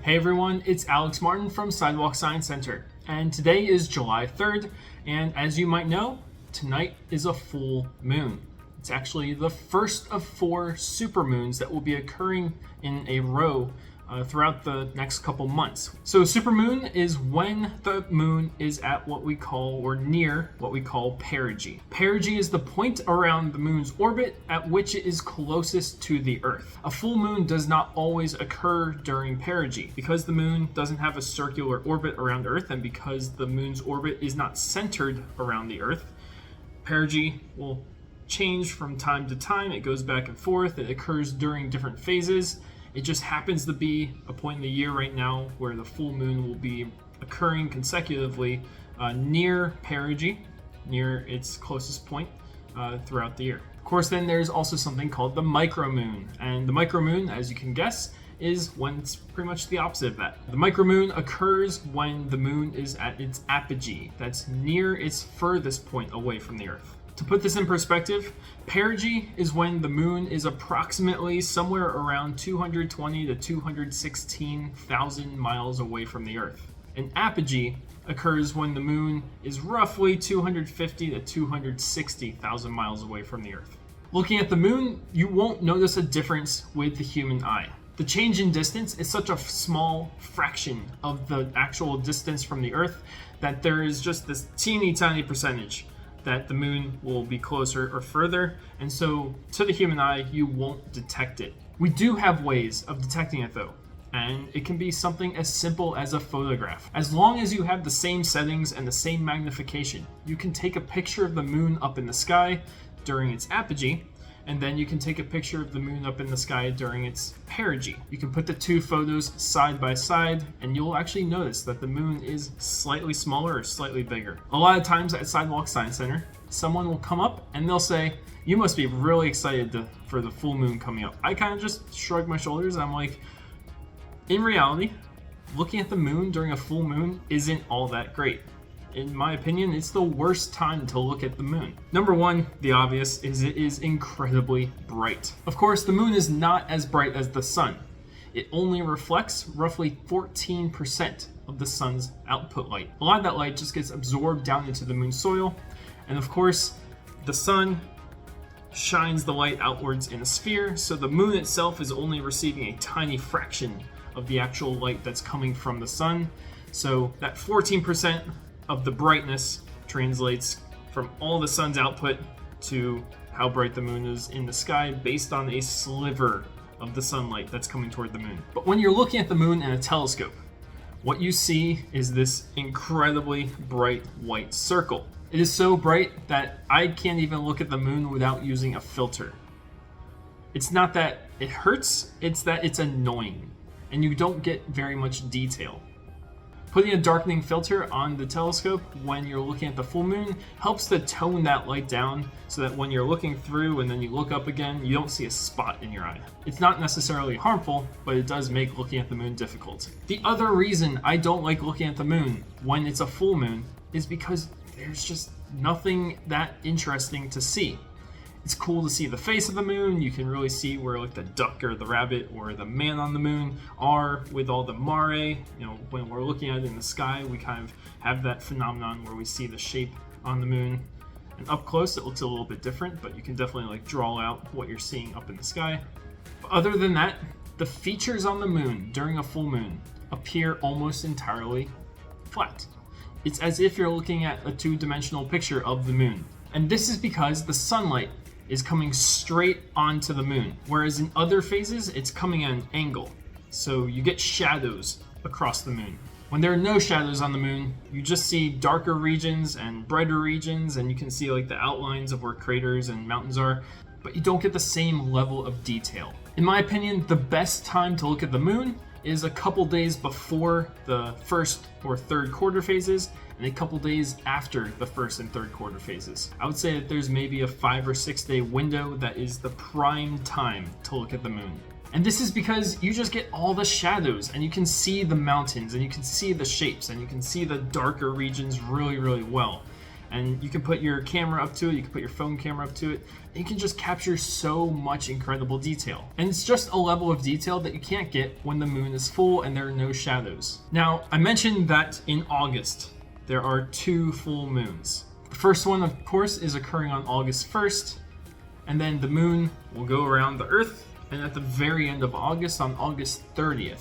Hey everyone, it's Alex Martin from Sidewalk Science Center, and today is July 3rd, and as you might know, tonight is a full moon. It's actually the first of 4 supermoons that will be occurring in a row throughout the next couple months. So supermoon is when the moon is at what we call, or near what we call, perigee. Perigee is the point around the moon's orbit at which it is closest to the Earth. A full moon does not always occur during perigee. Because the moon doesn't have a circular orbit around Earth, and because the moon's orbit is not centered around the Earth, perigee will change from time to time. It goes back and forth. It occurs during different phases. It just happens to be a point in the year right now where the full moon will be occurring consecutively near perigee, near its closest point throughout the year. Of course, then there's also something called the micromoon. And the micromoon, as you can guess, is when it's pretty much the opposite of that. The micromoon occurs when the moon is at its apogee. That's near its furthest point away from the Earth. To put this in perspective, perigee is when the moon is approximately somewhere around 220 to 216,000 miles away from the Earth. And apogee occurs when the moon is roughly 250 to 260,000 miles away from the Earth. Looking at the moon, you won't notice a difference with the human eye. The change in distance is such a small fraction of the actual distance from the Earth that there is just this teeny tiny percentage that the moon will be closer or further, and so to the human eye you won't detect it. We do have ways of detecting it though, and it can be something as simple as a photograph. As long as you have the same settings and the same magnification, you can take a picture of the moon up in the sky during its apogee, and then you can take a picture of the moon up in the sky during its perigee. You can put the two photos side by side, and you'll actually notice that the moon is slightly smaller or slightly bigger. A lot of times at Sidewalk Science Center, someone will come up and they'll say, "You must be really excited for the full moon coming up." I kind of just shrug my shoulders, and I'm like, in reality, looking at the moon during a full moon isn't all that great. In my opinion, it's the worst time to look at the moon. Number one, the obvious, is it is incredibly bright. Of course, the moon is not as bright as the sun. It only reflects roughly 14% of the sun's output light. A lot of that light just gets absorbed down into the moon's soil, and of course, the sun shines the light outwards in a sphere, so the moon itself is only receiving a tiny fraction of the actual light that's coming from the sun. So that 14% of the brightness translates from all the sun's output to how bright the moon is in the sky based on a sliver of the sunlight that's coming toward the moon. But when you're looking at the moon in a telescope, what you see is this incredibly bright white circle. It is so bright that I can't even look at the moon without using a filter. It's not that it hurts, it's that it's annoying, and you don't get very much detail. Putting a darkening filter on the telescope when you're looking at the full moon helps to tone that light down so that when you're looking through and then you look up again, you don't see a spot in your eye. It's not necessarily harmful, but it does make looking at the moon difficult. The other reason I don't like looking at the moon when it's a full moon is because there's just nothing that interesting to see. It's cool to see the face of the moon. You can really see where like the duck or the rabbit or the man on the moon are with all the mare. When we're looking at it in the sky, we kind of have that phenomenon where we see the shape on the moon. And up close, it looks a little bit different, but you can definitely like draw out what you're seeing up in the sky. But other than that, the features on the moon during a full moon appear almost entirely flat. It's as if you're looking at a two-dimensional picture of the moon. And this is because the sunlight is coming straight onto the moon, whereas in other phases it's coming at an angle, so you get shadows across the moon. When there are no shadows on the moon, you just see darker regions and brighter regions, and you can see like the outlines of where craters and mountains are, but you don't get the same level of detail. In my opinion, the best time to look at the moon is a couple days before the first or third quarter phases and a couple days after the first and third quarter phases. I would say that there's maybe a 5 or 6 day window that is the prime time to look at the moon. And this is because you just get all the shadows and you can see the mountains and you can see the shapes and you can see the darker regions really, really well. And you can put your camera up to it, you can put your phone camera up to it, and you can just capture so much incredible detail. And it's just a level of detail that you can't get when the moon is full and there are no shadows. Now, I mentioned that in August, there are 2 full moons. The first one, of course, is occurring on August 1st, and then the moon will go around the Earth, and at the very end of August, on August 30th,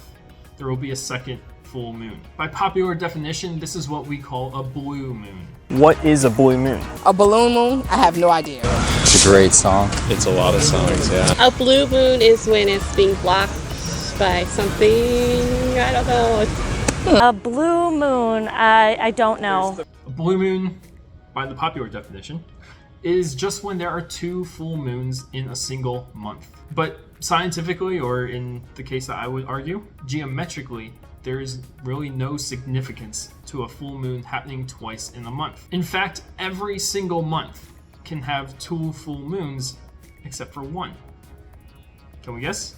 there will be a second full moon. By popular definition, this is what we call a blue moon. What is a blue moon? A balloon moon? I have no idea. It's a great song. It's a lot of songs, yeah. A blue moon is when it's being blocked by something, I don't know. A blue moon, I don't know. A blue moon, by the popular definition, is just when there are 2 full moons in a single month. But scientifically, or in the case that I would argue, geometrically, there is really no significance to a full moon happening twice in a month. In fact, every single month can have 2 full moons except for 1. Can we guess?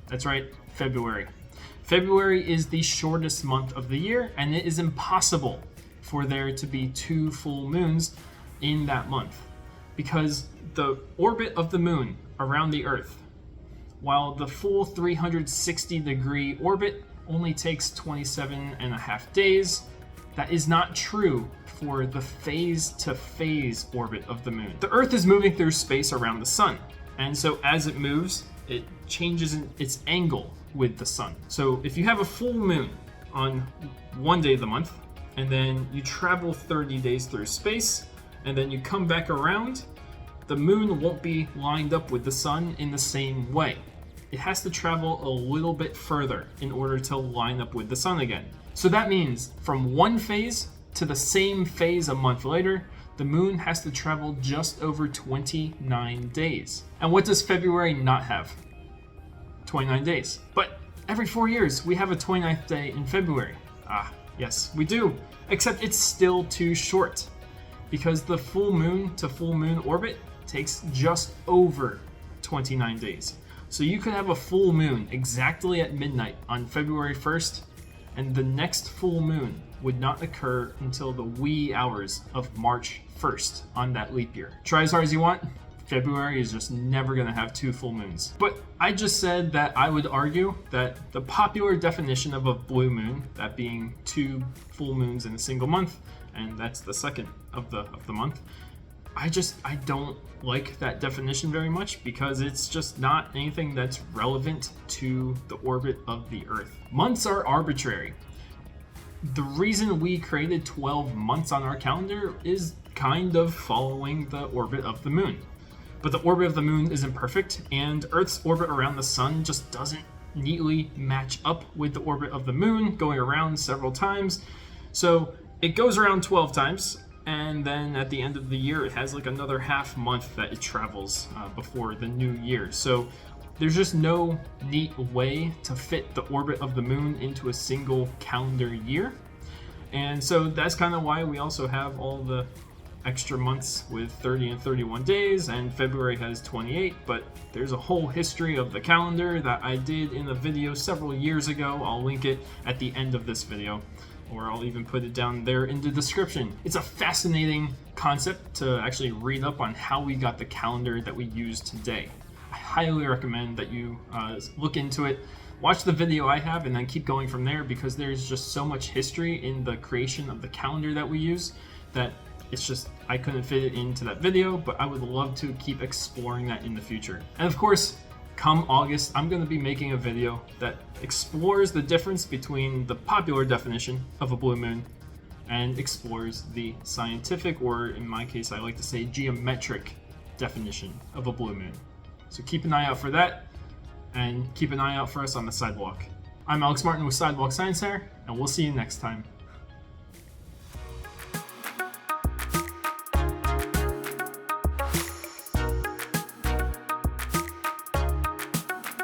That's right, February. February is the shortest month of the year, and it is impossible for there to be 2 full moons in that month because the orbit of the moon around the Earth, while the full 360-degree orbit only takes 27.5 days, that is not true for the phase-to-phase orbit of the moon. The Earth is moving through space around the sun, and so as it moves, it changes its angle with the sun. So if you have a full moon on one day of the month, and then you travel 30 days through space, and then you come back around, the moon won't be lined up with the sun in the same way. It has to travel a little bit further in order to line up with the sun again. So that means from one phase to the same phase a month later, the moon has to travel just over 29 days. And what does February not have? 29 days. But every 4 years, we have a 29th day in February. Ah, yes, we do. Except it's still too short because the full moon to full moon orbit takes just over 29 days. So you could have a full moon exactly at midnight on February 1st, and the next full moon would not occur until the wee hours of March 1st on that leap year. Try as hard as you want, February is just never gonna have 2 full moons. But I just said that I would argue that the popular definition of a blue moon, that being 2 full moons in a single month, and that's the second of the month, I don't like that definition very much because it's just not anything that's relevant to the orbit of the Earth. Months are arbitrary. The reason we created 12 months on our calendar is kind of following the orbit of the moon. But the orbit of the moon isn't perfect, and Earth's orbit around the sun just doesn't neatly match up with the orbit of the moon, going around several times. So it goes around 12 times, and then at the end of the year, it has like another half month that it travels before the new year. So there's just no neat way to fit the orbit of the moon into a single calendar year. And so that's kind of why we also have all the extra months with 30 and 31 days, and February has 28, but there's a whole history of the calendar that I did in a video several years ago. I'll link it at the end of this video, or I'll even put it down there in the description. It's a fascinating concept to actually read up on how we got the calendar that we use today. I highly recommend that you look into it, watch the video I have, and then keep going from there, because there's just so much history in the creation of the calendar that we use that it's just, I couldn't fit it into that video, but I would love to keep exploring that in the future. And of course, come August, I'm going to be making a video that explores the difference between the popular definition of a blue moon and explores the scientific, or in my case, I like to say geometric definition of a blue moon. So keep an eye out for that, and keep an eye out for us on the sidewalk. I'm Alex Martin with Sidewalk Science Center, and we'll see you next time.